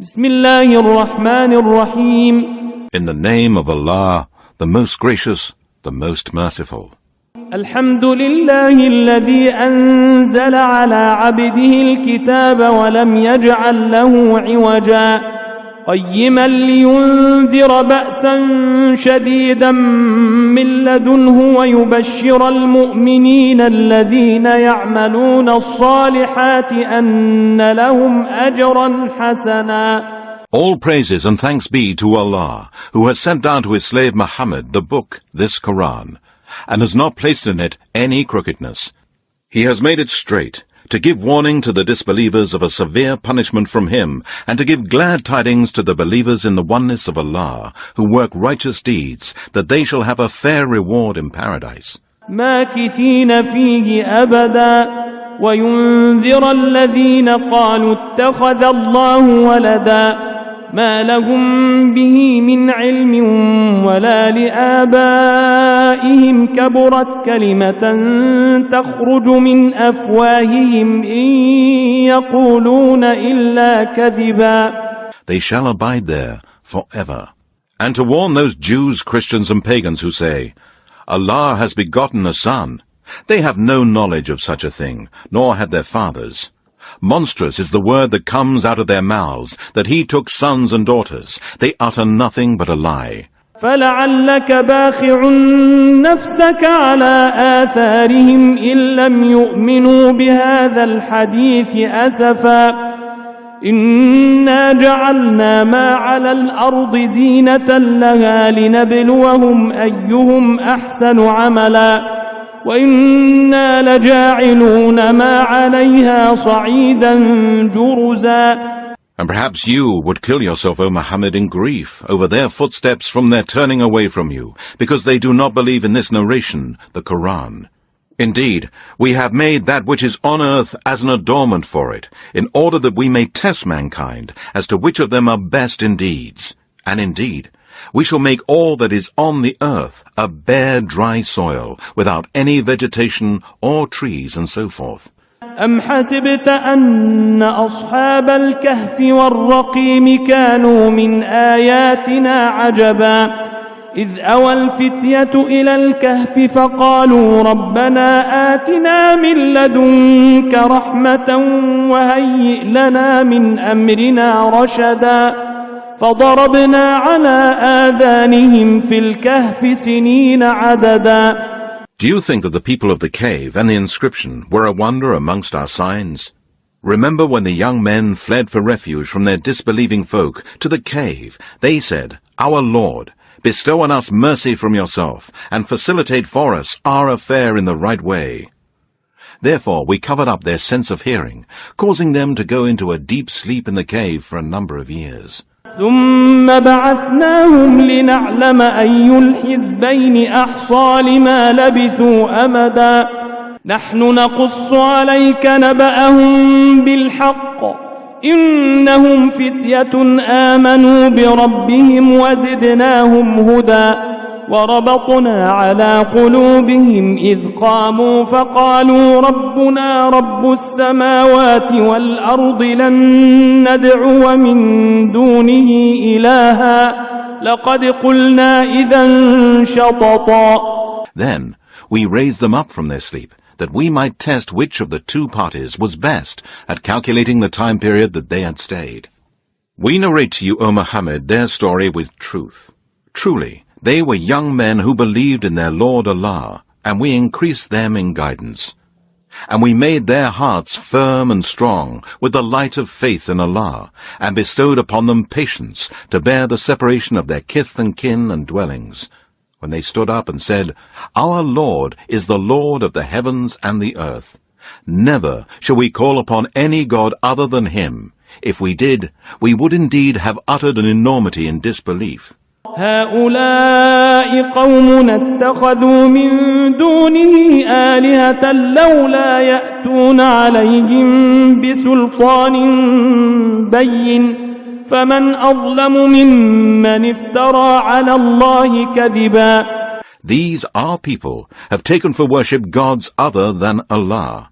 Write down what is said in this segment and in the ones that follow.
بسم الله الرحمن الرحيم. In the name of Allah, the most gracious, the most merciful. الحمد لله الذي أنزل على عبده الكتاب ولم يجعل له عوجا قيما لينذر بأسا شديدا من لدنه ويبشر المؤمنين الذين يعملون الصالحات أن لهم أجرا حسنا. All praises and thanks be to Allah, who has sent down to his slave Muhammad the book, this Quran, and has not placed in it any crookedness. He has made it straight, to give warning to the disbelievers of a severe punishment from him, and to give glad tidings to the believers in the oneness of Allah, who work righteous deeds, that they shall have a fair reward in paradise. ماكثين فيه أبدا وينذر الذين قالوا اتخذ الله ولدا ما لهم به من علم ولا لآبائهم كبرت كلمة تخرج من أفواههم إن يقولون إلا كذبا. They shall abide there forever. And to warn those Jews, Christians and pagans who say, Allah has begotten a son. They have no knowledge of such a thing, nor had their fathers. Monstrous is the word that comes out of their mouths, that he took sons and daughters. They utter nothing but a lie. فلعلك باخع نفسك على آثارهم إن لم يؤمنوا بهذا الحديث أسفا إنا جعلنا ما على الأرض زينة لها لنبلوهم أيهم أحسن عملا وإنا لجاعلون ما عليها صعيدا جرزا. And perhaps you would kill yourself, O Muhammad, in grief over their footsteps from their turning away from you, because they do not believe in this narration, the Quran. Indeed, we have made that which is on earth as an adornment for it, in order that we may test mankind as to which of them are best in deeds. And indeed, we shall make all that is on the earth a bare, dry soil, without any vegetation or trees and so forth. أم حسبت أن أصحاب الكهف والرقيم كانوا من آياتنا عجبا إذ أوى الفتية إلى الكهف فقالوا ربنا آتنا من لدنك رحمة وهيئ لنا من أمرنا رشدا فضربنا على آذانهم في الكهف سنين عددا. Do you think that the people of the cave and the inscription were a wonder amongst our signs? Remember when the young men fled for refuge from their disbelieving folk to the cave, they said, Our Lord, bestow on us mercy from yourself, and facilitate for us our affair in the right way. Therefore we covered up their sense of hearing, causing them to go into a deep sleep in the cave for a number of years. ثم بعثناهم لنعلم أي الحزبين أحصى لما لبثوا أمدا نحن نقص عليك نبأهم بالحق إنهم فتية آمنوا بربهم وزدناهم هدى وربطنا على قلوبهم إذ قاموا فقالوا ربنا رب السماوات والأرض لن ندعو من دونه إلها لقد قلنا إذا شططا. Then we raised them up from their sleep, that we might test which of the two parties was best at calculating the time period that they had stayed. We narrate to you, O Muhammad, their story with truth. Truly, they were young men who believed in their Lord Allah, and we increased them in guidance. And we made their hearts firm and strong with the light of faith in Allah, and bestowed upon them patience to bear the separation of their kith and kin and dwellings, when they stood up and said, Our Lord is the Lord of the heavens and the earth. Never shall we call upon any God other than Him. If we did, we would indeed have uttered an enormity in disbelief. هؤلاء قوم اتخذوا من دونه آلهة لولا يأتون عليهم بسلطان بين فمن أظلم ممن افترى على الله كذبا. These our people have taken for worship gods other than Allah.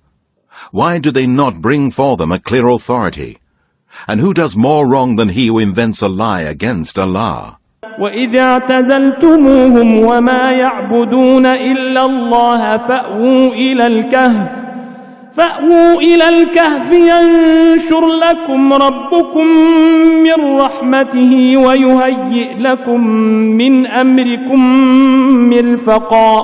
Why do they not bring for them a clear authority? And who does more wrong than he who invents a lie against Allah? وإذا اعتزلتموهم وما يعبدون إلا الله فأووا إلى الكهف ينشر لكم ربكم من رحمته ويهيئ لكم من أمركم مرفقا.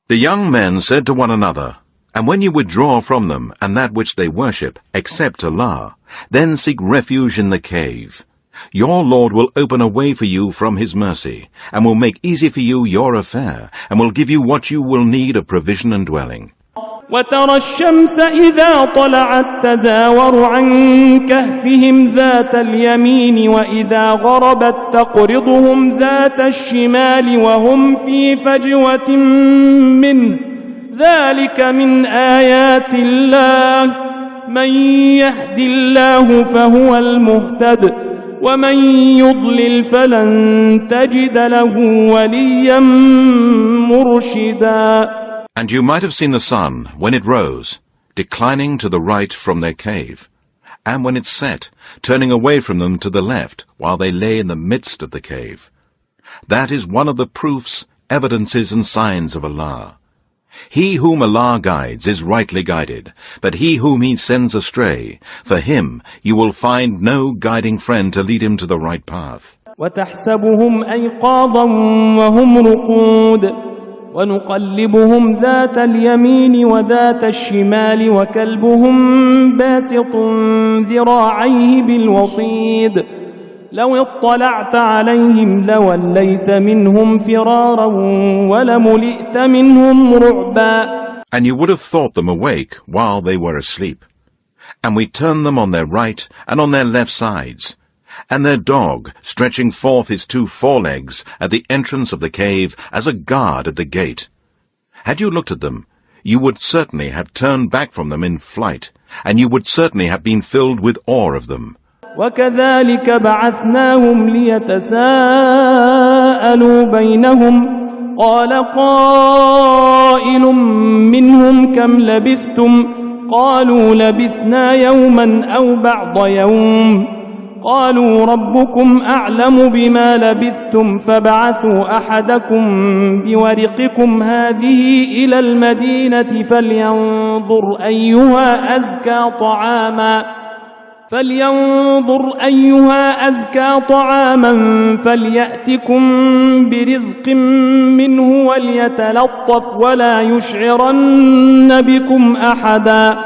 The young men said to one another, and when you withdraw from them and that which they worship, except Allah, then seek refuge in the cave. Your Lord will open a way for you from His mercy, and will make easy for you your affair, and will give you what you will need of provision and dwelling. وترى الشمس إذا طلعت تزاور عن كهفهم ذات اليمين وإذا غربت تقرضهم ذات الشمال وهم في فجوة منه ذلك من آيات الله من يهد الله فهو المهتد ومن يضلل فلن تجد له وليا مرشدا. And you might have seen the sun, when it rose, declining to the right from their cave, and when it set, turning away from them to the left, while they lay in the midst of the cave. That is one of the proofs, evidences, and signs of Allah. He whom Allah guides is rightly guided, but he whom He sends astray, for him you will find no guiding friend to lead him to the right path. وتحسبهم أيقاظا وهم رقود ونقلبهم ذات اليمين وذات الشمال وكلبهم باسط ذراعيه بالوصيد لو اطلعت عليهم لوليت منهم فرارا ولملئت منهم رعبا. And you would have thought them awake while they were asleep. And we turned them on their right and on their left sides, and their dog stretching forth his 2 forelegs at the entrance of the cave as a guard at the gate. Had you looked at them, you would certainly have turned back from them in flight, and you would certainly have been filled with awe of them. وكذلك بعثناهم ليتساءلوا بينهم قال قائل منهم كم لبثتم قالوا لبثنا يوما أو بعض يوم قالوا ربكم أعلم بما لبثتم فابعثوا أحدكم بورقكم هذه إلى المدينة فلينظر أيها أزكى طعاما فليأتكم برزق منه وليتلطف ولا يشعرن بكم أحدا.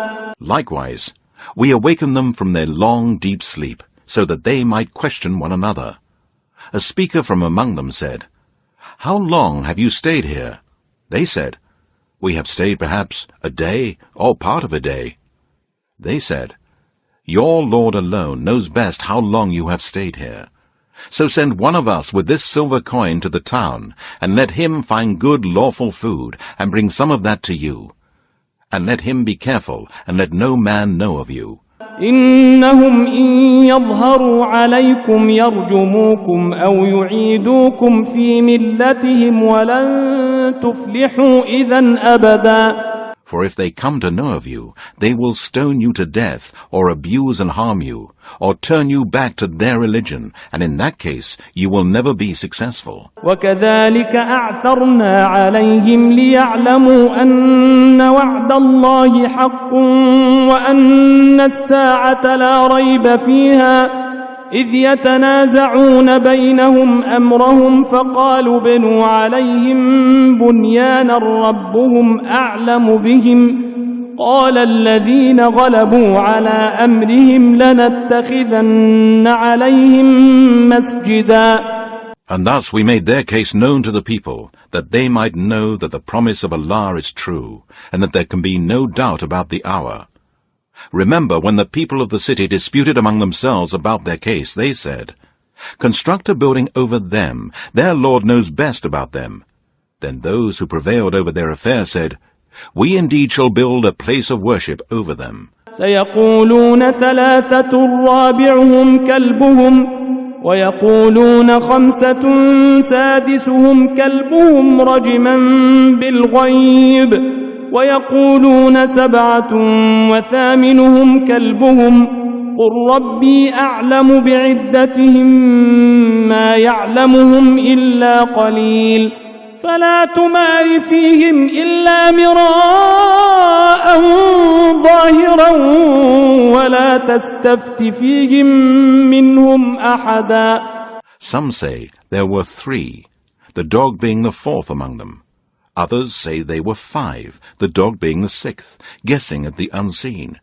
Likewise, we awaken them from their long, deep sleep, so that they might question one another. A speaker from among them said, "How long have you stayed here?" They said, "We have stayed perhaps a day or part of a day." They said, "Your Lord alone knows best how long you have stayed here. So send one of us with this silver coin to the town, and let him find good lawful food, and bring some of that to you. And let him be careful, and let no man know of you. إنهم إن يظهروا عليكم يرجموكم أو يعيدوكم في ملتهم ولن تفلحوا إذن أبدا. For if they come to know of you, they will stone you to death, or abuse and harm you, or turn you back to their religion, and in that case you will never be successful. وكذلك أعثرنا عليهم ليعلموا أن وعد الله حق وأن الساعة لا ريب فيها إذ يتنازعون بينهم أمرهم فقالوا بنوا عليهم بنيانا ربهم أعلم بهم قال الذين غلبوا على أمرهم لنتخذن عليهم مسجدا. And thus we made their case known to the people, that they might know that the promise of Allah is true, and that there can be no doubt about the hour. Remember when the people of the city disputed among themselves about their case, they said, "Construct a building over them, their Lord knows best about them." Then those who prevailed over their affair said, "We indeed shall build a place of worship over them." سيقولون ثلاثة رابعهم كلبهم ويقولون خمسة سادسهم كلبهم رجما بالغيب ويقولون سبعة وثامنهم كلبهم قل ربي أعلم بعدتهم ما يعلمهم إلا قليل فلا تمار فيهم إلا مراء ظاهرا ولا تستفت فيهم منهم أحدا. Some say there were 3, the dog being the 4th among them. Others say they were 5, the dog being the 6th, guessing at the unseen.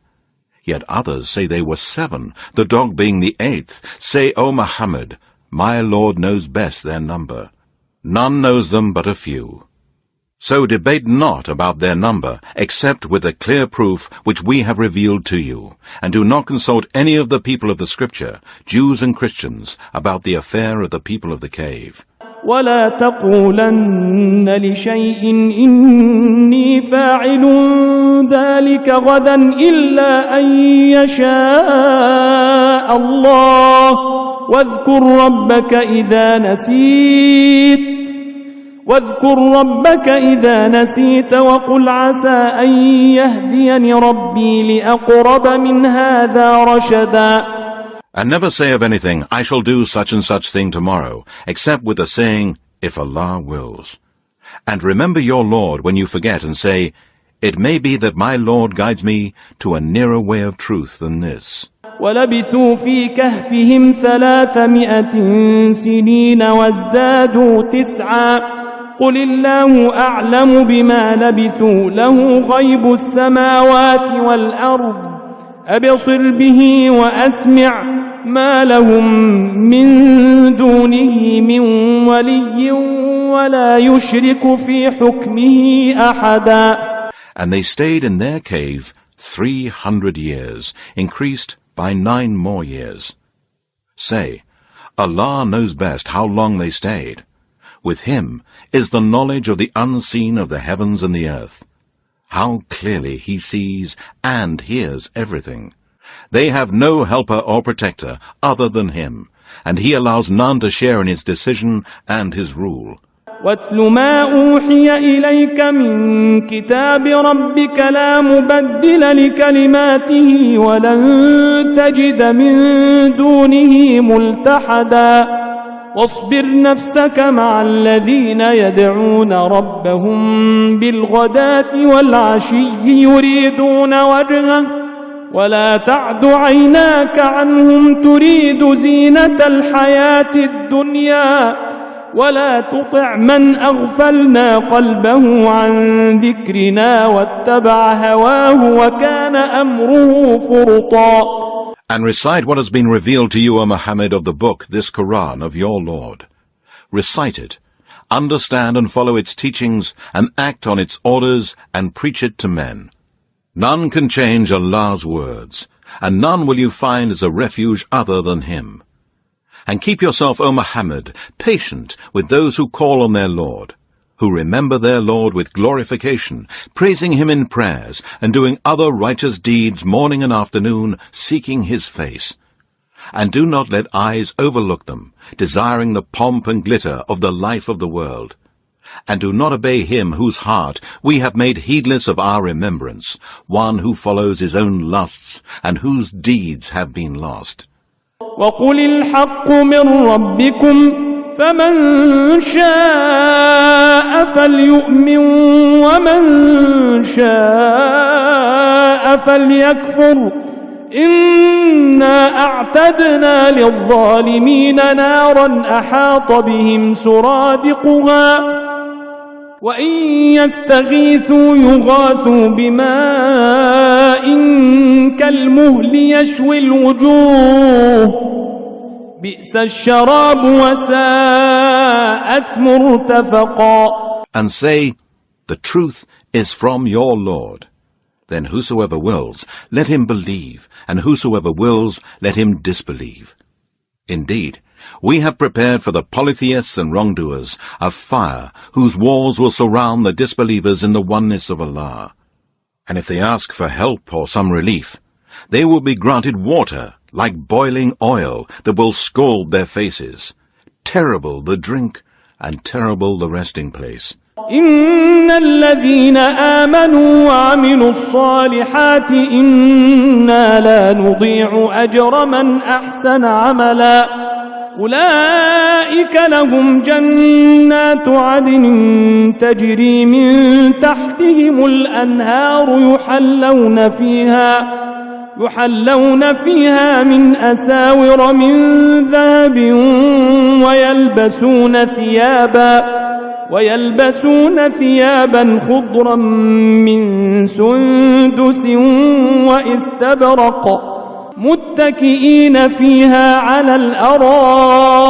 Yet others say they were 7, the dog being the 8th. Say, O Muhammad, my Lord knows best their number. None knows them but a few. So debate not about their number, except with the clear proof which we have revealed to you, and do not consult any of the people of the Scripture, Jews and Christians, about the affair of the people of the cave. ولا تقولن لشيء إني فاعل ذلك غدا إلا أن يشاء الله واذكر ربك إذا نسيت وقل عسى أن يهديني ربي لأقرب من هذا رشدا. And never say of anything, I shall do such and such thing tomorrow, except with the saying, if Allah wills. And remember your Lord when you forget and say, it may be that my Lord guides me to a nearer way of truth than this. ولبثوا في كهفهم 300 سنين وازدادوا 9 قل الله أعلم بما لبثوا له غيب السماوات والأرض أبصر به وأسمع ما لهم من دونه من ولي ولا يشرك في حكمه أحدا. And they stayed in their cave 300 years, increased by 9 more years. Say, Allah knows best how long they stayed. With Him is the knowledge of the unseen of the heavens and the earth. How clearly He sees and hears everything. They have no helper or protector other than Him, and He allows none to share in His decision and His rule. واتل ما أوحي إليك من كتاب ربك لا مبدل لكلماته ولن تجد من دونه ملتحدا واصبر نفسك مع الذين يدعون ربهم بالغداة والعشي يريدون وجهه ولا تعد عيناك عنهم تريد زينة الحياة الدنيا ولا تطع من أغفلنا قلبه عن ذكرنا واتبع هواه وكان أمره فرطا. And recite what has been revealed to you, O Muhammad, of the book, this Quran of your Lord. Recite it, understand and follow its teachings, and act on its orders and preach it to men. None can change Allah's words, and none will you find as a refuge other than Him. And keep yourself, O Muhammad, patient with those who call on their Lord, who remember their Lord with glorification, praising Him in prayers, and doing other righteous deeds morning and afternoon, seeking His face. And do not let eyes overlook them, desiring the pomp and glitter of the life of the world. And do not obey him whose heart we have made heedless of our remembrance, one who follows his own lusts, and whose deeds have been lost. وقل الحق من ربكم فمن شاء فليؤمن ومن شاء فليكفر إنا أعتدنا للظالمين نارا أحاط بهم سرادقها وإن يستغيثوا يغاثوا بماء كالمهل يشوي الوجوه بئس الشراب وساءت مرتفقا. And say, the truth is from your Lord. Then whosoever wills, let him believe, and whosoever wills, let him disbelieve. Indeed, we have prepared for the polytheists and wrongdoers a fire whose walls will surround the disbelievers in the oneness of Allah. And if they ask for help or some relief, they will be granted water like boiling oil that will scald their faces. Terrible the drink and terrible the resting place. إن الذين آمنوا وعملوا الصالحات إنا لا نضيع أجر من أحسن عملا أولئك لهم جنات عدن تجري من تحتهم الأنهار يحلون فيها من أساور من ذهب ويلبسون ثيابا خضرا من سندس واستبرق متكئين فيها على الأرائك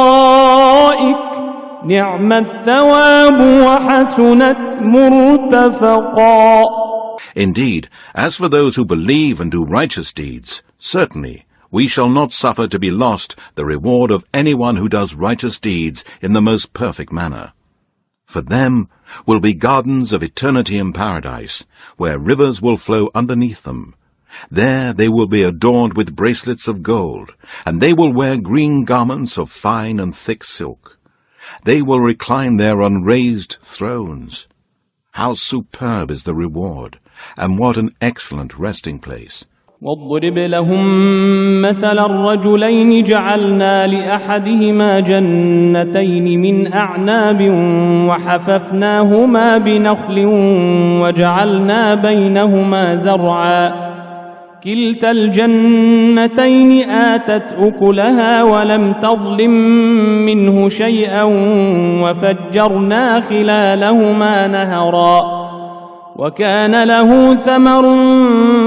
نعم الثواب وحسنت مرتفقا. Indeed, as for those who believe and do righteous deeds, certainly we shall not suffer to be lost the reward of anyone who does righteous deeds in the most perfect manner. For them will be gardens of eternity in paradise, where rivers will flow underneath them. There they will be adorned with bracelets of gold, and they will wear green garments of fine and thick silk. They will recline there on raised thrones. How superb is the reward, and what an excellent resting place. واضرب لهم مثل الرجلين جعلنا لأحدهما جنتين من أعناب وحففناهما بنخل وجعلنا بينهما زرعا كلتا الجنتين آتت أكلها ولم تظلم منه شيئا وفجرنا خلالهما نهرا وكان له ثمر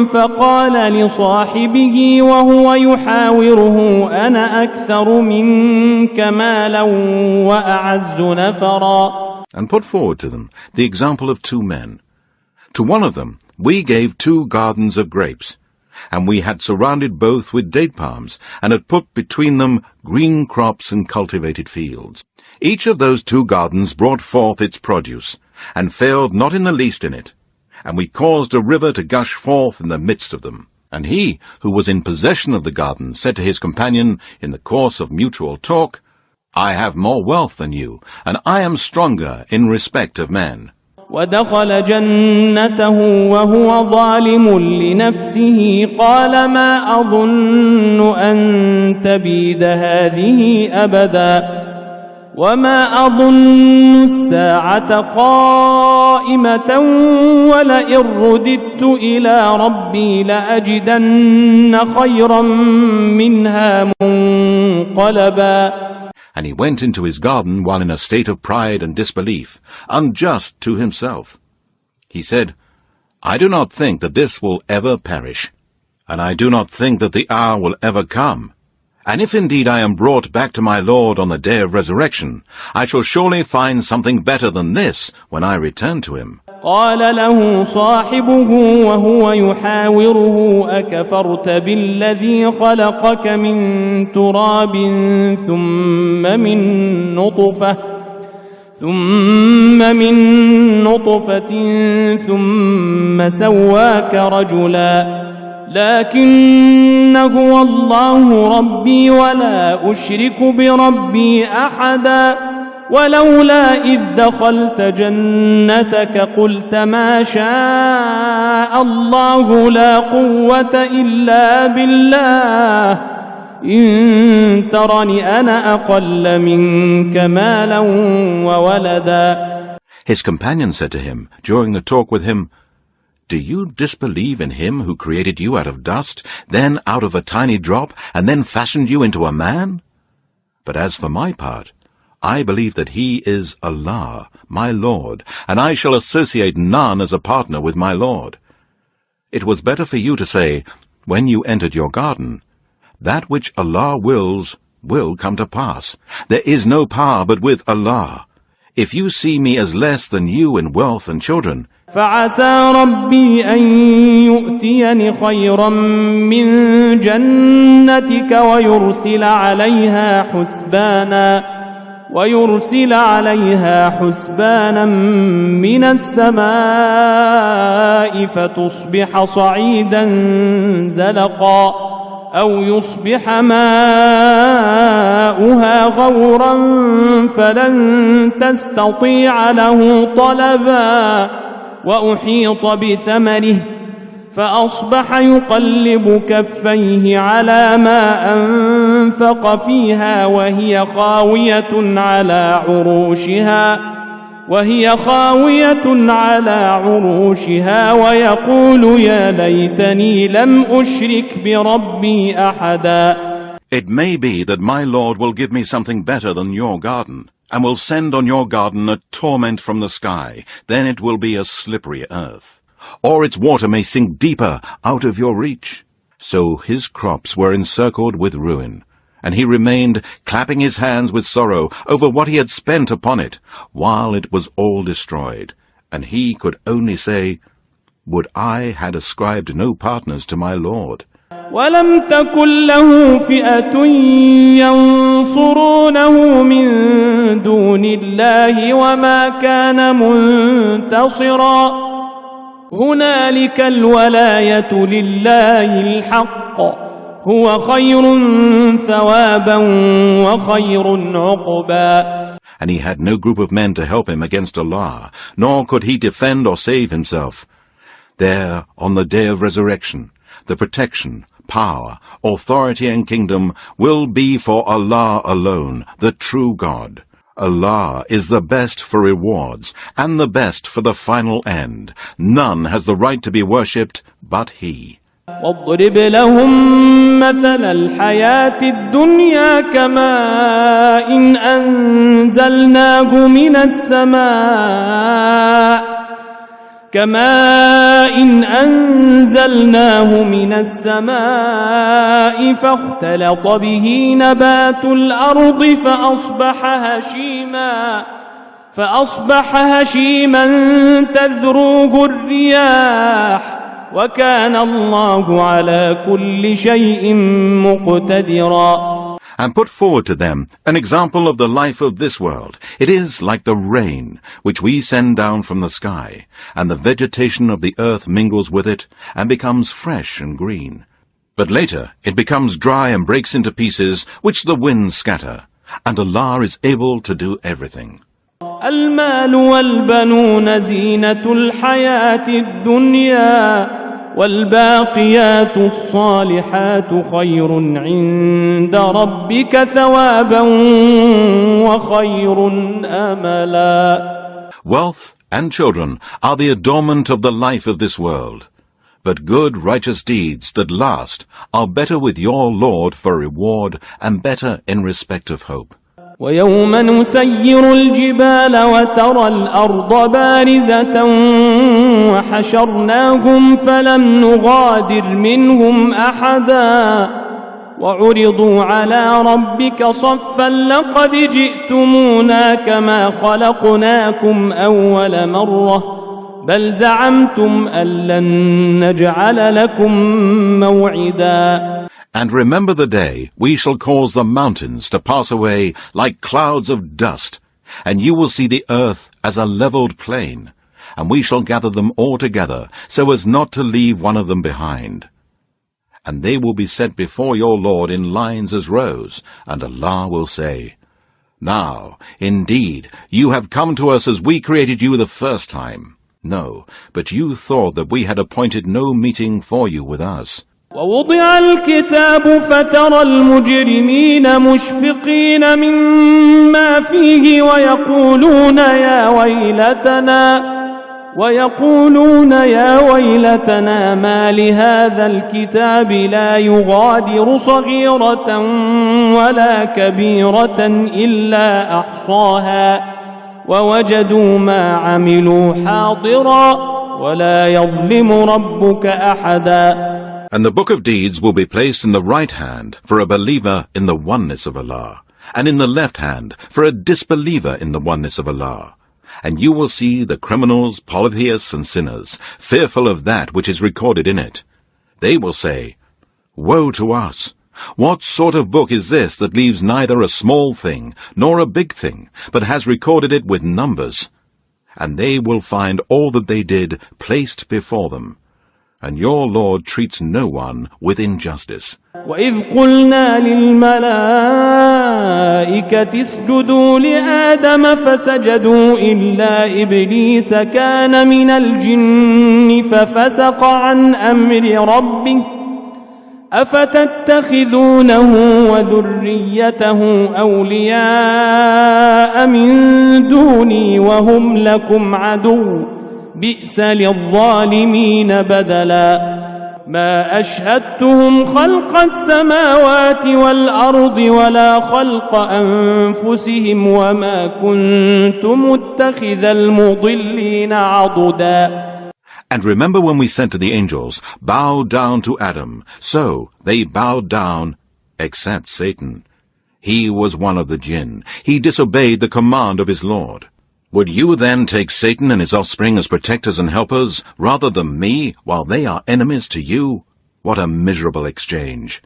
فقال لصاحبه وهو يحاوره أنا أكثر منك مالا وأعز نفرا. And put forward to them the example of two men. To one of them we gave 2 gardens of grapes, and we had surrounded both with date palms, and had put between them green crops and cultivated fields. Each of those 2 gardens brought forth its produce, and failed not in the least in it. And we caused a river to gush forth in the midst of them. And he, who was in possession of the garden, said to his companion, in the course of mutual talk, I have more wealth than you, and I am stronger in respect of men. ودخل جنته وهو ظالم لنفسه قال ما أظن أن تبيد هذه أبدا وما أظن الساعة قائمة ولئن رددت إلى ربي لأجدن خيرا منها منقلبا. And he went into his garden while in a state of pride and disbelief, unjust to himself. He said, I do not think that this will ever perish, and I do not think that the hour will ever come. And if indeed I am brought back to my Lord on the day of resurrection, I shall surely find something better than this when I return to him. قال له صاحبه وهو يحاوره أكفرت بالذي خلقك من تراب ثم من نطفة ثم سواك رجلا لكن هو الله ربي ولا أشرك بربي أحدا ولولا إذ دخلت جنتك قلت ما شاء الله لا قوة إلا بالله إن ترني أنا أقل منك مالا وولدا. His companion said to him during the talk with him, Do you disbelieve in him who created you out of dust, then out of a tiny drop, and then fashioned you into a man? But as for my part, I believe that he is Allah, my Lord, and I shall associate none as a partner with my Lord. It was better for you to say, when you entered your garden, that which Allah wills will come to pass. There is no power but with Allah. If you see me as less than you in wealth and children, فعسى ربي أن يؤتيني خيرا من جنتك ويرسل عليها حسبانا من السماء فتصبح صعيدا زلقا أو يصبح ماؤها غورا فلن تستطيع له طلبا وأحيط بثمره فأصبح يقلب كفيه على ما أنفق فيها وهي خاوية على عروشها ويقول يا ليتني لم أشرك بربي أحدا. It may be that my Lord will give me something better than your garden, and will send on your garden a torment from the sky. Then it will be a slippery earth. Or its water may sink deeper out of your reach. So his crops were encircled with ruin, and he remained clapping his hands with sorrow over what he had spent upon it, while it was all destroyed. And he could only say, Would I had ascribed no partners to my Lord. ولم تكن له فئة ينصرونه من دون الله وما كان منتصرا هنالك الولاية لله الحق هو خير ثوابا وخير عقبا. And he had no group of men to help him against Allah, nor could he defend or save himself. There, on the day of resurrection, the protection, power, authority and kingdom will be for Allah alone, the true God. Allah is the best for rewards and the best for the final end. None has the right to be worshipped but He. واضرب لهم مثل الحياة الدنيا كماء أنزلناه من السماء فاختلط به نبات الأرض فأصبح هشيما تذروه الرياح وكان الله على كل شيء مقتدرا. And put forward to them an example of the life of this world. It is like the rain, which we send down from the sky, and the vegetation of the earth mingles with it, and becomes fresh and green. But later it becomes dry and breaks into pieces, which the winds scatter, and Allah is able to do everything. المال والبنون زينة الحياة الدنيا والباقيات الصالحات خير عند ربك ثوابا وخير أملا. Wealth and children are the adornment of the life of this world, but good righteous deeds that last are better with your Lord for reward and better in respect of hope. ويوم نسير الجبال وترى الأرض بارزة وحشرناهم فلم نغادر منهم أحدا وعرضوا على ربك صفا لقد جئتمونا كما خلقناكم أول مرة بل زعمتم أن لن نجعل لكم موعدا. And remember the day we shall cause the mountains to pass away like clouds of dust, and you will see the earth as a levelled plain, and we shall gather them all together, so as not to leave one of them behind. And they will be set before your Lord in lines as rows, and Allah will say, Now, indeed, you have come to us as we created you the first time. No, but you thought that we had appointed no meeting for you with us. ووضع الكتاب فترى المجرمين مشفقين مما فيه ويقولون يا ويلتنا ما لهذا الكتاب لا يغادر صغيرة ولا كبيرة إلا أحصاها ووجدوا ما عملوا حاضرا ولا يظلم ربك أحدا. And the book of deeds will be placed in the right hand for a believer in the oneness of Allah, and in the left hand for a disbeliever in the oneness of Allah. And you will see the criminals, polytheists, and sinners, fearful of that which is recorded in it. They will say, Woe to us! What sort of book is this that leaves neither a small thing nor a big thing, but has recorded it with numbers? And they will find all that they did placed before them. and your Lord treats no one with injustice. وإذ قلنا للملائكة اسجدوا لآدم فسجدوا إلا إبليس كان من الجن ففسق عن أمر ربه أفتتخذونه وذريته أولياء من دوني وهم لكم عدو بئس للظالمين بدلا ما أشهدتهم خلق السماوات والأرض ولا خلق أنفسهم وما كنت متخذ المضلين عضدا. And remember when we said to the angels, bow down to Adam. So they bowed down, except Satan. He was one of the jinn. He disobeyed the command of his Lord. Would you then take Satan and his offspring as protectors and helpers, rather than me, while they are enemies to you? What a miserable exchange.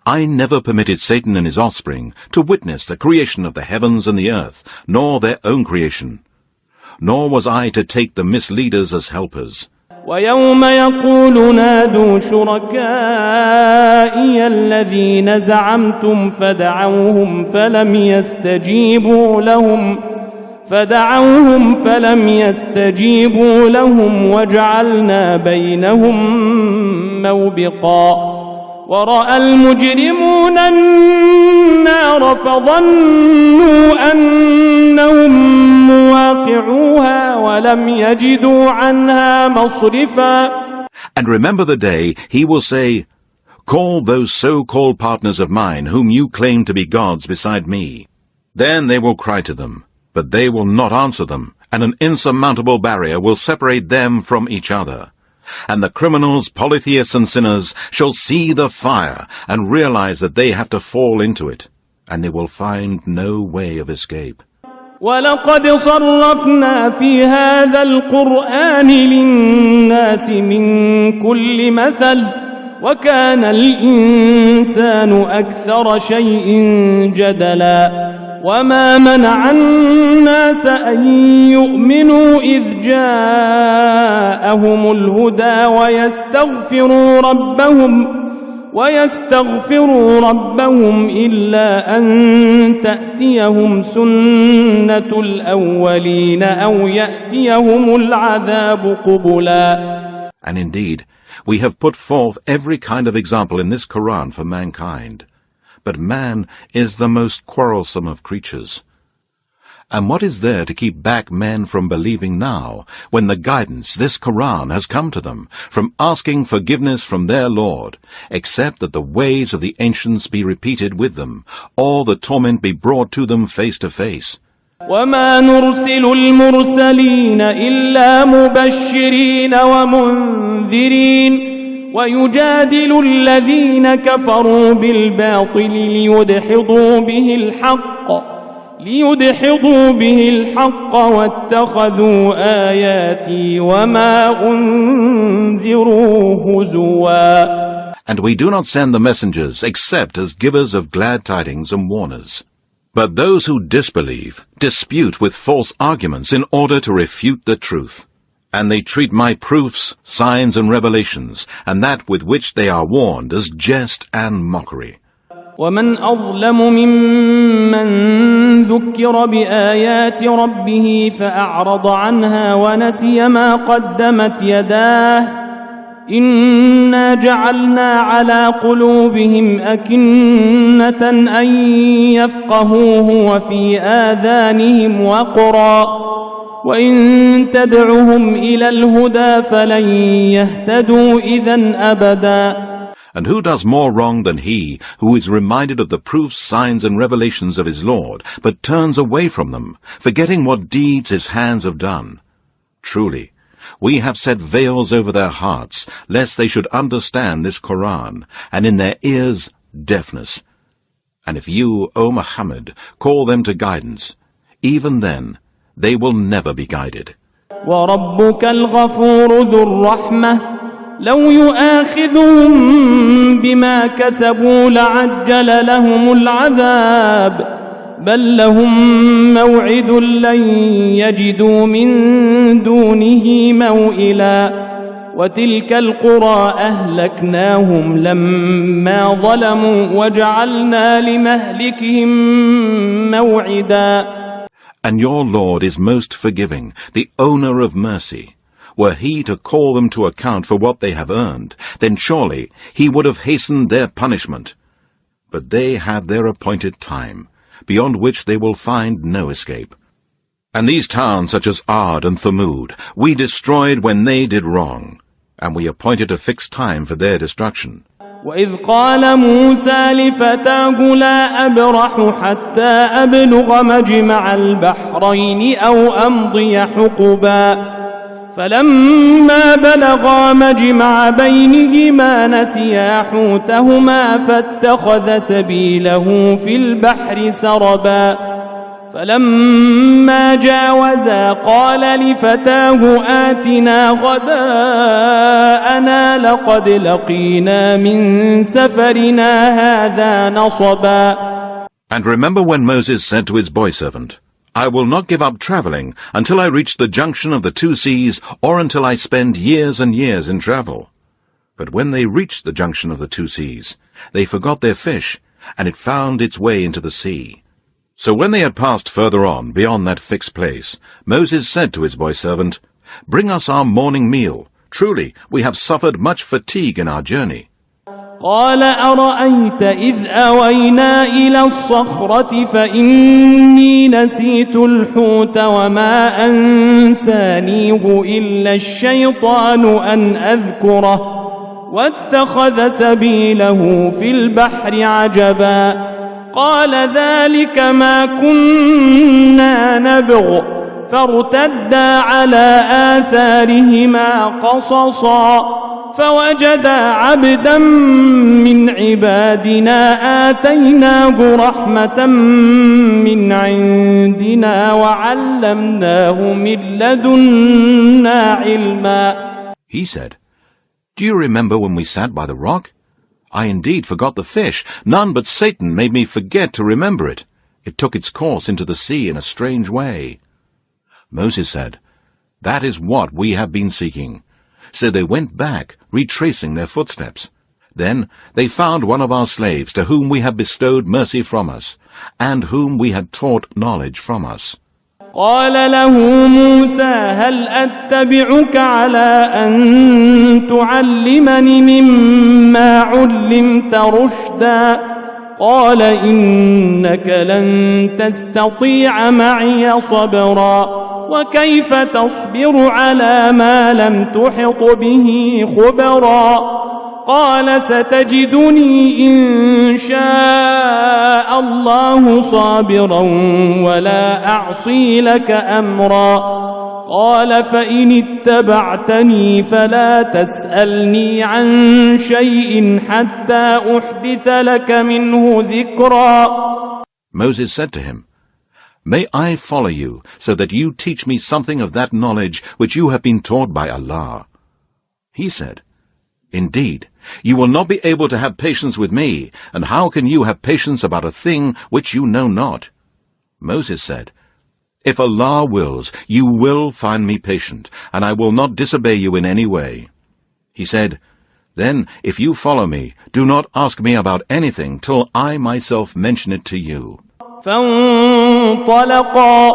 I never permitted Satan and his offspring to witness the creation of the heavens and the earth, nor their own creation. Nor was I to take the misleaders as helpers. ويوم يقول نادوا شركائي الذين زعمتم فدعوهم فلم يستجيبوا لهم وجعلنا بينهم موبقا ورأى المجرمون النار فظنوا أنهم مواقعوها ولم يجدوا عنها مصرفا. And remember the day he will say, call those so-called partners of mine whom you claim to be gods beside me. Then they will cry to them, but they will not answer them, and an insurmountable barrier will separate them from each other. And the criminals, polytheists and sinners shall see the fire and realize that they have to fall into it, and they will find no way of escape. وَلَقَدْ صَرَّفْنَا فِي هَذَا الْقُرْآنِ لِلنَّاسِ مِنْ كُلِّ مَثَلٍ وَكَانَ الْإِنسَانُ أَكْثَرَ شَيْءٍ جَدَلًا وَمَا مَنَعَ النَّاسَ أَن يُؤْمِنُوا إِذْ جَاءَهُمُ الْهُدَى وَيَسْتَغْفِرُوا رَبَّهُمْ إِلَّا أَن تَأْتِيَهُمْ سُنَّةُ الْأَوَّلِينَ أَوْ يَأْتِيَهُمُ الْعَذَابُ قُبُلًا. And indeed, we have put forth every kind of example in this Quran for mankind. But man is the most quarrelsome of creatures. And what is there to keep back men from believing now, when the guidance, this Quran, has come to them, from asking forgiveness from their Lord, except that the ways of the ancients be repeated with them, or the torment be brought to them face to face? وَمَا نُرْسِلُ الْمُرْسَلِينَ إِلَّا مُبَشِّرِينَ وَمُنذِرِينَ وَيُجَادِلُ الَّذِينَ كَفَرُوا بِالْبَاطِلِ ليدحضوا به الحق واتخذوا آياتي وما أنذروا هزوا. And we do not send the messengers except as givers of glad tidings and warners. But those who disbelieve dispute with false arguments in order to refute the truth. And they treat my proofs, signs and revelations, and that with which they are warned, as jest and mockery. ومن أظلم ممن ذكر بآيات ربه فأعرض عنها ونسي ما قدمت يداه إنا جعلنا على قلوبهم أكنة أن يفقهوه وفي آذانهم وقرا وإن تدعهم إلى الهدى فلن يهتدوا إذن أبدا. And who does more wrong than he who is reminded of the proofs, signs, and revelations of his Lord, but turns away from them, forgetting what deeds his hands have done? Truly, we have set veils over their hearts, lest they should understand this Quran, and in their ears deafness. And if you, O Muhammad, call them to guidance, even then they will never be guided. وَرَبُّكَ الْغَفُورُ ذُو الرَّحْمَةِ لو يؤاخذهم بما كسبوا لعجل لهم العذاب بل لهم موعد لن يجدوا من دونه موئلا وتلك القرى أهلكناهم لما ظلموا وجعلنا لمهلكهم موعدا. And your Lord is most forgiving, the owner of mercy. Were he to call them to account for what they have earned, then surely he would have hastened their punishment. But they have their appointed time, beyond which they will find no escape. And these towns such as Ad and Thamud we destroyed when they did wrong, and we appointed a fixed time for their destruction. وإذ قال موسى لفتاه لا أبرح حتى أبلغ مجمع البحرين أو أمضي حقبا فلما بلغا مجمع بينهما نسيا حوتهما فاتخذ سبيله في البحر سربا فلما جاوزا قال لفتاه آتنا غداءنا لقد لقينا من سفرنا هذا نصبا. And remember when Moses said to his boy-servant, I will not give up traveling until I reach the junction of the two seas or until I spend years and years in travel. But when they reached the junction of the two seas, they forgot their fish, and it found its way into the sea. So when they had passed further on, beyond that fixed place, Moses said to his boy-servant, Bring us our morning meal. Truly, we have suffered much fatigue in our journey. قال أرأيت إذ أوينا إلى الصخرة فإني نسيت الحوت وما أنسانيه إلا الشيطان أن أذكره واتخذ سبيله في البحر عجبا قال ذلك ما كنا نبغ فارتدا على آثارهما قصصا فوجدا عبدا من عبادنا آتيناه رحمة من عندنا وعلمناه من لدنا علما. He said, Do you remember when we sat by the rock? I indeed forgot the fish. None but Satan made me forget to remember it. It took its course into the sea in a strange way. Moses said, That is what we have been seeking. So they went back, retracing their footsteps. Then they found one of our slaves to whom we had bestowed mercy from us, and whom we had taught knowledge from us. قال له موسى هل أتبعك على أن تعلمني مما علمت رشدا قال إنك لن تستطيع معي صبرا وكيف تصبر على ما لم تحط به خبرا قال ستجدني إن شاء الله صابرا ولا أعصي لك أمرا قال فإن اتبعتني فلا تسألني عن شيء حتى أحدث لك منه ذكرا. Moses said to him, May I follow you, so that you teach me something of that knowledge which you have been taught by Allah. He said, Indeed, you will not be able to have patience with me, and how can you have patience about a thing which you know not? Moses said, If Allah wills, you will find me patient, and I will not disobey you in any way. He said, Then, if you follow me, do not ask me about anything till I myself mention it to you. فانطلقا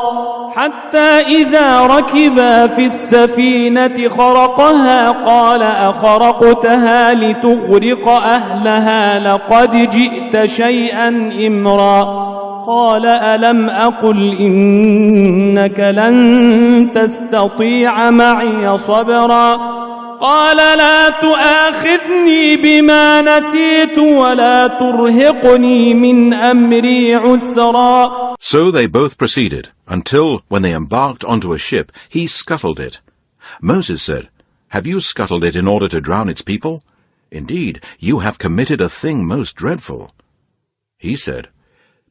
حتى إذا ركبا في السفينة خرقها قال أخرقتها لتغرق أهلها لقد جئت شيئا إمرا قال ألم أقل إنك لن تستطيع معي صبرا قال لا تؤاخذني بما نسيت ولا ترهقني من أمري عسرا. So they both proceeded, until, when they embarked onto a ship, he scuttled it. Moses said, Have you scuttled it in order to drown its people? Indeed, you have committed a thing most dreadful. He said,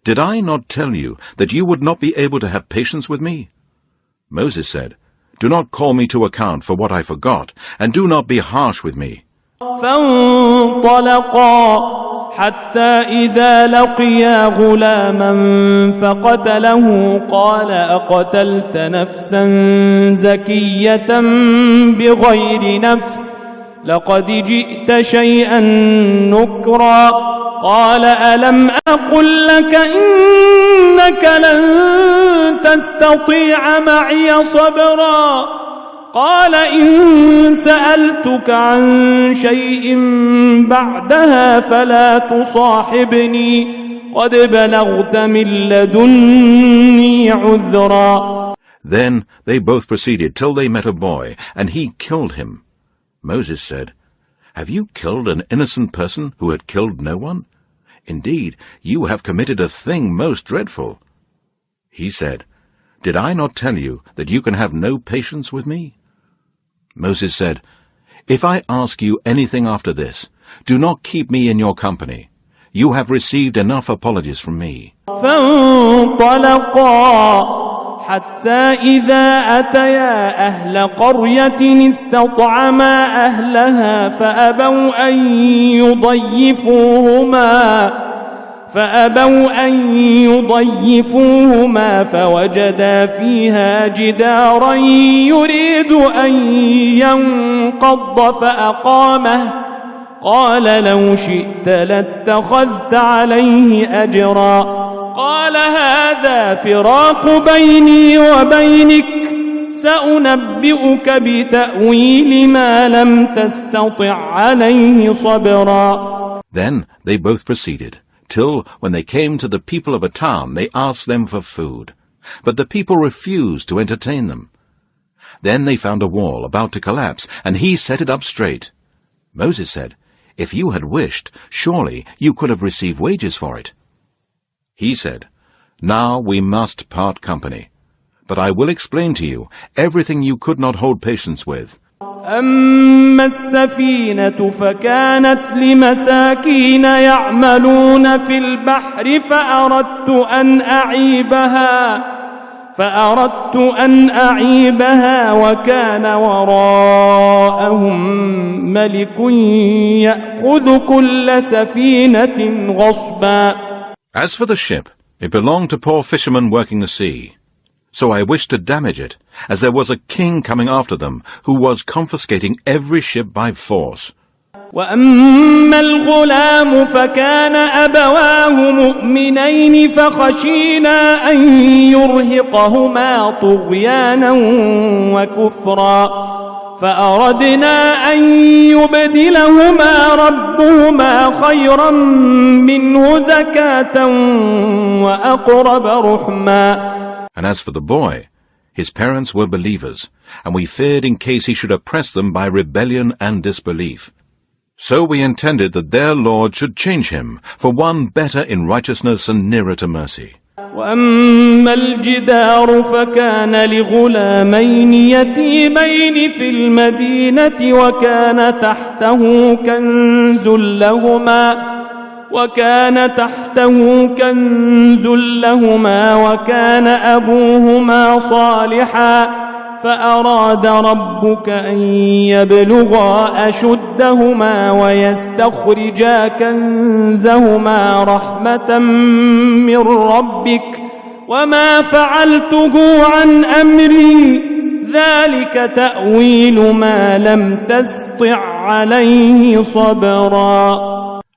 Did I not tell you that you would not be able to have patience with me? Moses said, Do not call me to account for what I forgot, and do not be harsh with me. فانطلقا حتى إذا لقيا غلاما فقتله قال أقتلت نفسا زكية بغير نفس لقد جئت شيئا نكرا قال ألم أقل لك إنك لن تستطيع معي صبرا قال إن سألتك عن شيء بعدها فلا تصاحبني قد بلغت من لدني عذرا. Then they both proceeded till they met a boy, and he killed him. Moses said, Have you killed an innocent person who had killed no one? Indeed, you have committed a thing most dreadful. He said, Did I not tell you that you can have no patience with me? Moses said, If I ask you anything after this, do not keep me in your company. You have received enough apologies from me. فانطلقا حتى إذا أتيا أهل قرية استطعما أهلها فأبوا أن يضيفوهما فوجدا فيها جدارا يريد أن ينقض فأقامه قال لو شئت لاتخذت عليه أجرا قال هذا فراق بيني وبينك سأنبئك بتأويل ما لم تستطع عليه صبرا. Then they both proceeded, till when they came to the people of a town they asked them for food. But the people refused to entertain them. Then they found a wall about to collapse, and he set it up straight. Moses said, If you had wished, surely you could have received wages for it. He said, Now we must part company, but I will explain to you everything you could not hold patience with. أما السفينة فكانت لمساكين يعملون في البحر فأردت أن أعيبها وكان وراءهم ملك يأخذ كل سفينة غصبا. As for the ship, it belonged to poor fishermen working the sea. So I wished to damage it, as there was a king coming after them, who was confiscating every ship by force. وأما الغلام فكان أبواه مؤمنين فخشينا أن يرهقهما طغيانا وكفرا فأردنا أن يبدلهما ربهما خيرا منه زكاة وأقرب رحما. And as for the boy, his parents were believers, and we feared in case he should oppress them by rebellion and disbelief. So we intended that their Lord should change him for one better in righteousness and nearer to mercy. وأما الجدار فكان لغلامين يتيمين في المدينة وكان تحته كنز لهما وكان أبوهما صالحا فأراد ربك أن يبلغا أشدهما ويستخرجا كنزهما رحمة من ربك وما فعلته عن أمري ذلك تأويل ما لم تسطع عليه صبرا.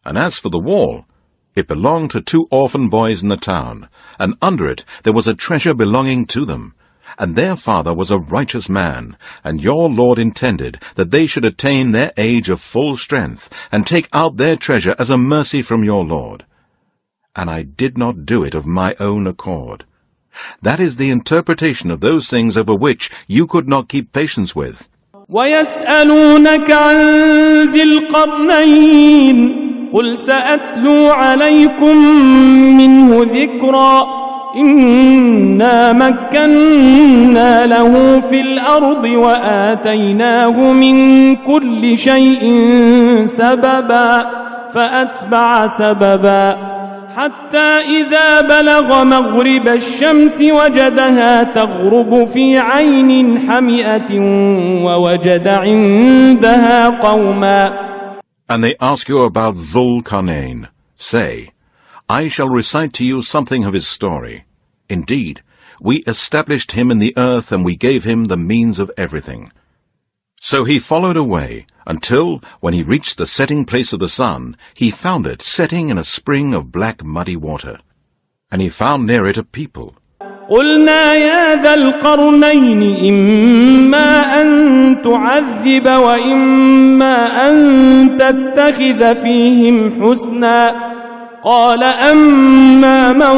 And as for the wall, it belonged to 2 orphan boys in the town, and under it there was a treasure belonging to them. And their father was a righteous man, and your Lord intended that they should attain their age of full strength, and take out their treasure as a mercy from your Lord. And I did not do it of my own accord. That is the interpretation of those things over which you could not keep patience with. وَيَسْأَلُونَكَ عَنْ ذِي الْقَرْنَيْنِ قل سأتلو عليكم منه ذكرا إنا مكنا له في الأرض وآتيناه من كل شيء سببا فأتبع سببا حتى إذا بلغ مغرب الشمس وجدها تغرب في عين حمئة ووجد عندها قوما. And they ask you about Dhul Qarnayn. Say, I shall recite to you something of his story. Indeed, we established him in the earth and we gave him the means of everything. So he followed away, until, when he reached the setting place of the sun, he found it setting in a spring of black muddy water. And he found near it a people. قلنا يا ذا القرنين إما أن تعذب وإما أن تتخذ فيهم حسنا قال أما من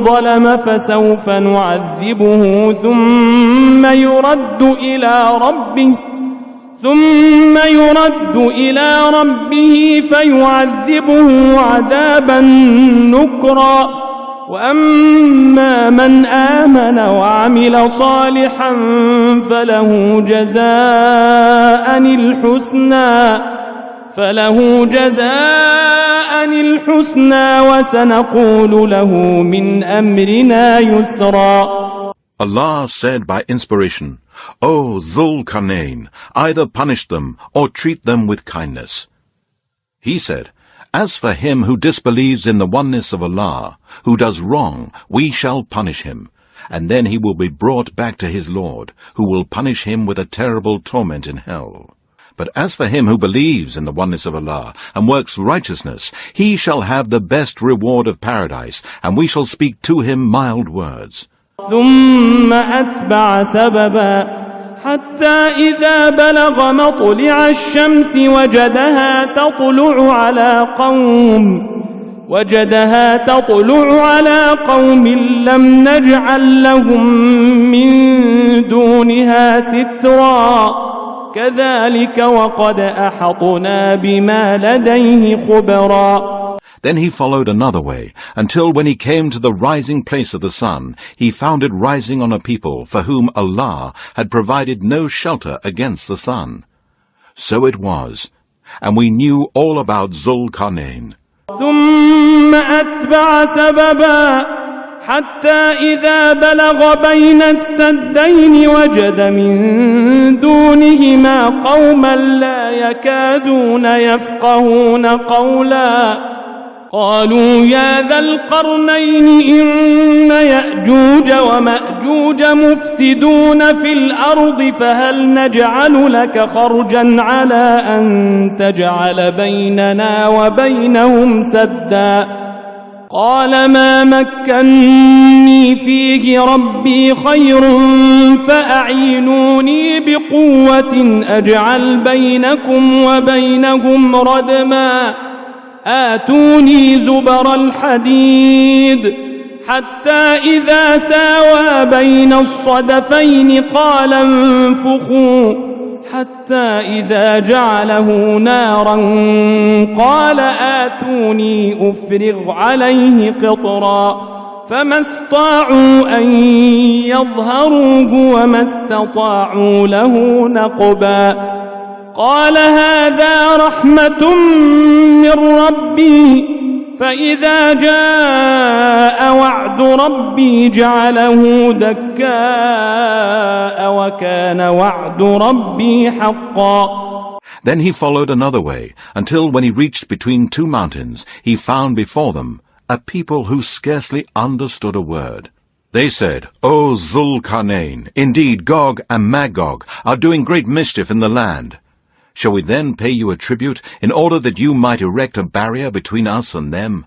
ظلم فسوف نعذبه ثم يرد إلى ربه فيعذبه عذابا نكرا وأما من آمن وعمل صالحا فله جزاء الحسنى وسنقول له من أمرنا يسرا. Allah said by inspiration, O Zul-Qarnayn, either punish them or treat them with kindness. He said, As for him who disbelieves in the oneness of Allah, who does wrong, we shall punish him, and then he will be brought back to his Lord, who will punish him with a terrible torment in hell. But as for him who believes in the oneness of Allah and works righteousness, he shall have the best reward of paradise, and we shall speak to him mild words. ثم أتبع سببا حتى إذا بلغ مطلع الشمس وجدها تطلع على قوم لم نجعل لهم من دونها سترا كذلك وقد أحطنا بما لديه خبرا. Then he followed another way, until when he came to the rising place of the sun, he found it rising on a people for whom Allah had provided no shelter against the sun. So it was, and we knew all about Zul-Qarnayn. ثم أتبع سببا حتى إذا بلغ بين السدين وجد من دونهما قوما لا يكادون يفقهون قولا قالوا يا ذا القرنين إن يأجوج ومأجوج مفسدون في الأرض فهل نجعل لك خرجا على أن تجعل بيننا وبينهم سدا قال ما مكني فيه ربي خير فأعينوني بقوة أجعل بينكم وبينهم ردما آتوني زبر الحديد حتى إذا ساوى بين الصدفين قال انفخوا حتى إذا جعله نارا قال آتوني أفرغ عليه قطرا فما استطاعوا أن يظهروه وما استطاعوا له نقبا. قال هذا رحمة من ربي فإذا جاء وعد ربي جعله دكاء وكان وعد ربي حقا. Then he followed another way, until when he reached between two mountains, he found before them a people who scarcely understood a word. They said, O Zul-Qarnayn, indeed Gog and Magog are doing great mischief in the land. Shall we then pay you a tribute in order that you might erect a barrier between us and them?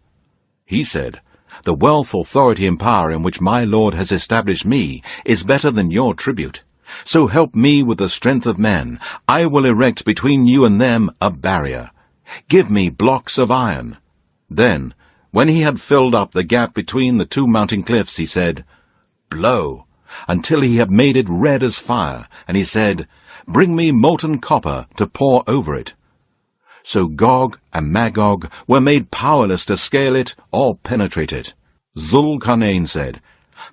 He said, The wealth, authority, and power in which my Lord has established me is better than your tribute. So help me with the strength of men. I will erect between you and them a barrier. Give me blocks of iron. Then, when he had filled up the gap between the two mountain cliffs, he said, Blow, until he had made it red as fire, and he said, Bring me molten copper to pour over it. So Gog and Magog were made powerless to scale it or penetrate it. Zul-Qarnayn said,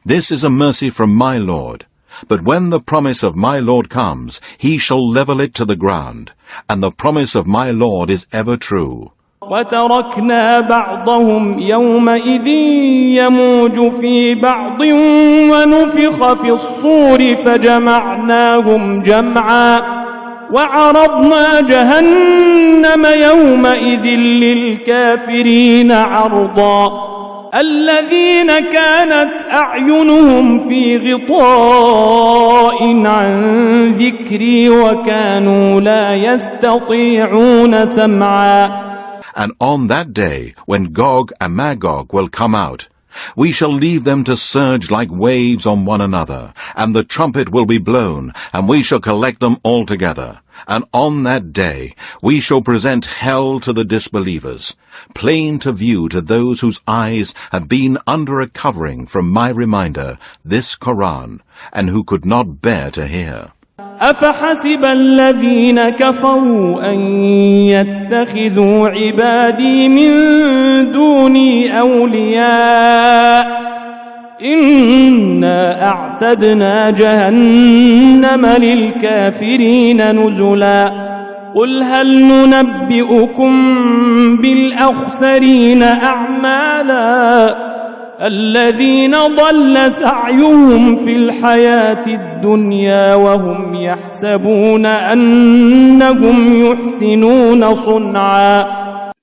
This is a mercy from my Lord. But when the promise of my Lord comes, he shall level it to the ground, and the promise of my Lord is ever true. وتركنا بعضهم يومئذ يموج في بعض ونفخ في الصور فجمعناهم جمعا وعرضنا جهنم يومئذ للكافرين عرضا الذين كانت أعينهم في غطاء عن ذكري وكانوا لا يستطيعون سمعا. And on that day, when Gog and Magog will come out, we shall leave them to surge like waves on one another, and the trumpet will be blown, and we shall collect them all together. And on that day we shall present hell to the disbelievers, plain to view to those whose eyes have been under a covering from my reminder, this Quran, and who could not bear to hear. أفحسب الذين كفروا أن يتخذوا عبادي من دوني أولياء إنا أعتدنا جهنم للكافرين نزلا. قل هل ننبئكم بالأخسرين أعمالا الذين ضل سعيهم في الحياة الدنيا وهم يحسبون أنهم يحسنون صنعا.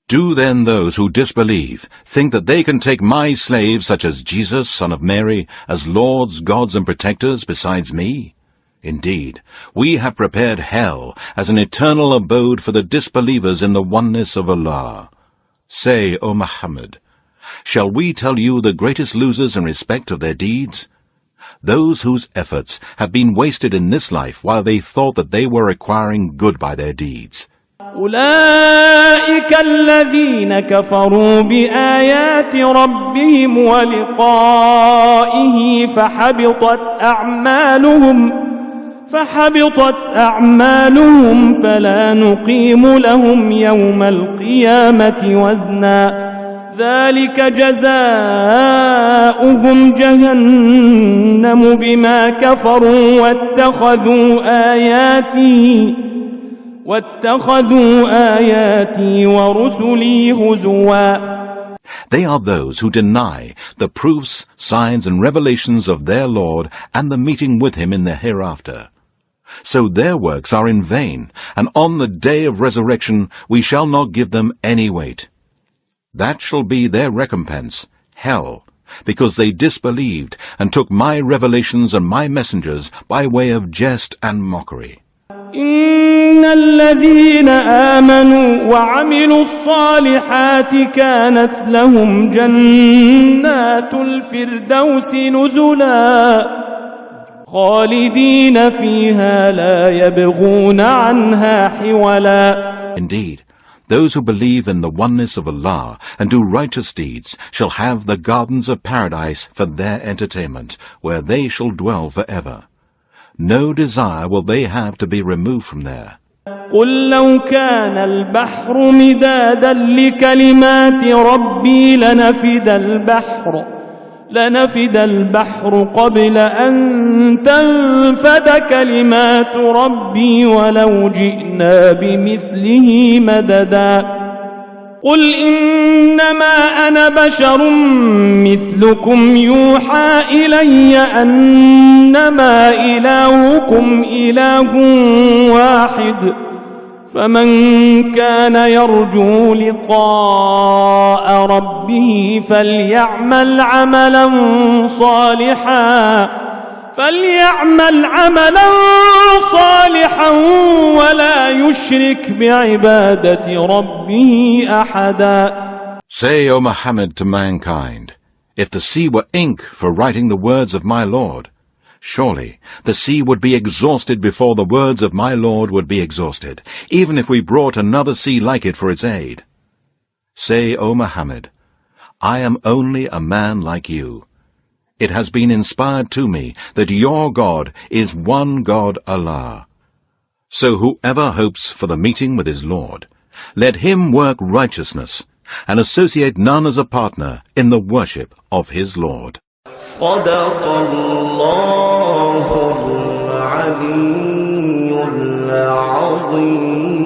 Do then those who disbelieve think that they can take my slaves such as Jesus, son of Mary, as lords, gods, and protectors besides me? Indeed, we have prepared hell as an eternal abode for the disbelievers in the oneness of Allah. Say, O Muhammad, shall we tell you the greatest losers in respect of their deeds? Those whose efforts have been wasted in this life while they thought that they were acquiring good by their deeds. أولئك الذين كفروا بآيات ربهم ولقائه فحبطت أعمالهم فلا نقيم لهم يوم القيامة وزنا. ذلك جزاؤهم جهنم بما كفروا واتخذوا آياتي ورسلي هزوا. They are those who deny the proofs, signs, and revelations of their Lord and the meeting with him in the hereafter. So their works are in vain, and on the day of resurrection we shall not give them any weight. That shall be their recompense, hell, because they disbelieved and took my revelations and my messengers by way of jest and mockery. إن الذين آمنوا وعملوا الصالحات كانت لهم جنات الفردوس نزلا خالدين فيها لا يبغون عنها حولا. Indeed, those who believe in the oneness of Allah and do righteous deeds shall have the gardens of paradise for their entertainment, where they shall dwell forever. No desire will they have to be removed from there. قل لو كان البحر مدادا لكلمات ربي لنفد البحر قبل أن تنفد كلمات ربي ولو جئنا بمثله مددا. قل إنما أنا بشر مثلكم يوحى إلي أنما إلهكم إله واحد فمن كان يرجو لقاء ربه فليعمل عملا صالحا ولا يشرك بعبادة ربه أحدا. Say, O Muhammad, to mankind, if the sea were ink for writing the words of my Lord, surely the sea would be exhausted before the words of my Lord would be exhausted, even if we brought another sea like it for its aid. Say, O Muhammad, I am only a man like you. It has been inspired to me that your God is one God, Allah. So whoever hopes for the meeting with his Lord, let him work righteousness and associate none as a partner in the worship of his Lord. صدق الله العلي العظيم.